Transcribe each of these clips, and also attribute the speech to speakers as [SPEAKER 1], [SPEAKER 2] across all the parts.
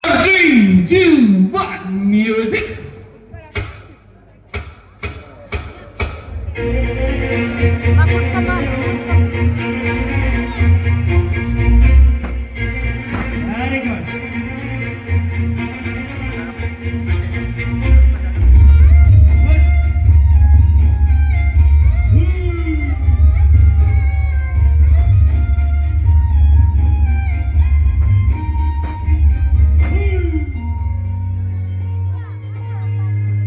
[SPEAKER 1] 3, 2, 1, music.
[SPEAKER 2] Pagod ka ba?
[SPEAKER 1] Very good.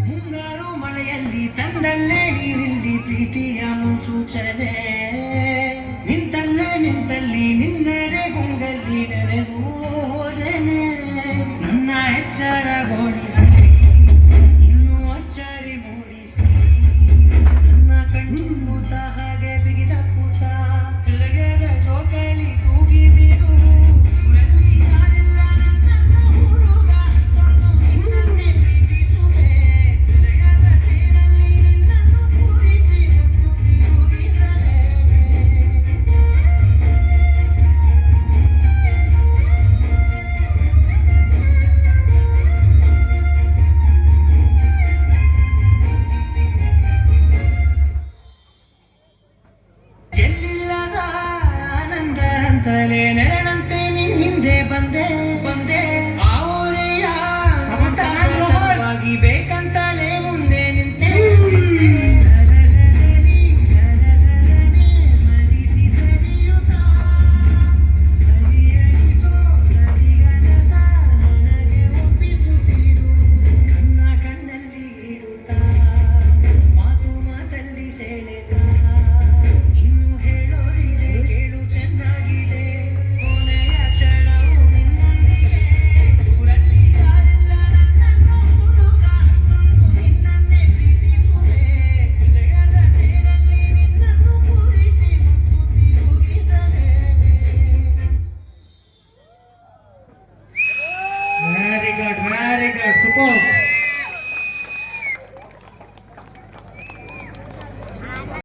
[SPEAKER 3] ಮುಂಗಾರು ಮಳೆಯಲ್ಲಿ ತಂದಲ್ಲೇ ನೀರಿಲ್ಲಿ ಪ್ರೀತಿಯ ಮುನ್ಸೂಚನೆ ನಿಂತಲ್ಲೇ ನಿಂತಲ್ಲಿ ನಿನ್ನೆಡೆ ಗುಂಗಲ್ಲಿ ನೆನೆದು ಹೋದನೆ ನನ್ನ ಎಚ್ಚರಗೊಳಿಸಿ ಇನ್ನೂ ಅಚ್ಚರಿ ಮೂಡಿಸಿ ನನ್ನ ಕಣ್ಣು ಕೂತ ಹಾಗೆ ಬಿಗಿದ ಕೂತ ತೆಗೆದ ಜೋಕಾಲಿ ತೂಗಿ ಬಿಡು ಊರಲ್ಲಿ ಯಾರಿಲ್ಲ ನನ್ನನ್ನು ಹುಡುಗ ಅಷ್ಟೊಂದು ನಿನ್ನನ್ನೇ ಪ್ರೀತಿಸುವೆ ತೆಗೆದ ತೀರಲ್ಲಿ ನಿನ್ನನ್ನು ಕೂರಿಸಿ ಮುತ್ತು ತಿರುಗಿಸಲೇ ಎಲ್ಲಿಲ್ಲದ ಆನಂದ ಅಂತಲೇ ನೆರಳಂತೆ ನಿನ್ ಹಿಂದೆ ಬಂದೆ ಬಂದೆ ಆ ಊರಿಯ ಸಲುವಾಗಿ ಬೇಕಂತಲೇ ಮುಂದೆ ನಿಂತೆ ಸರಸರಲಿ ಸರಸರನೆ ಸ್ಮರಿಸಿ ಸರಿಯುತ್ತಾ ಸರಿಯಲಿಸೋ ಸರಿಗನಸ ನನಗೆ ಒಪ್ಪಿಸುತ್ತಿರು ಕಣ್ಣ ಕಣ್ಣಲ್ಲಿ ಇಡುತ್ತಾ ಮಾತು ಮಾತಲ್ಲಿ ಸೆಳೆತ ಇನ್ನು ಹೇಳೋರಿದೆ ಕೇಳು ಚೆನ್ನಾಗಿದೆ ಕೊನೆಯ ಕ್ಷಣವು ನಿನ್ನೊಂದಿಗೆ ಊರಲ್ಲಿ ಯಾರಿಲ್ಲ ನನ್ನನ್ನು ಹುಡುಗ ಅಷ್ಟೊಂದು ನಿನ್ನನ್ನೇ ಪ್ರೀತಿಸುವೆ ಹೃದಯದ ತೇರಲ್ಲಿ ನಿನ್ನನ್ನು ಕೂರಿಸಿ ಮುತ್ತು ತಿರುಗಿಸಲೇನೆ.
[SPEAKER 1] Very good, super.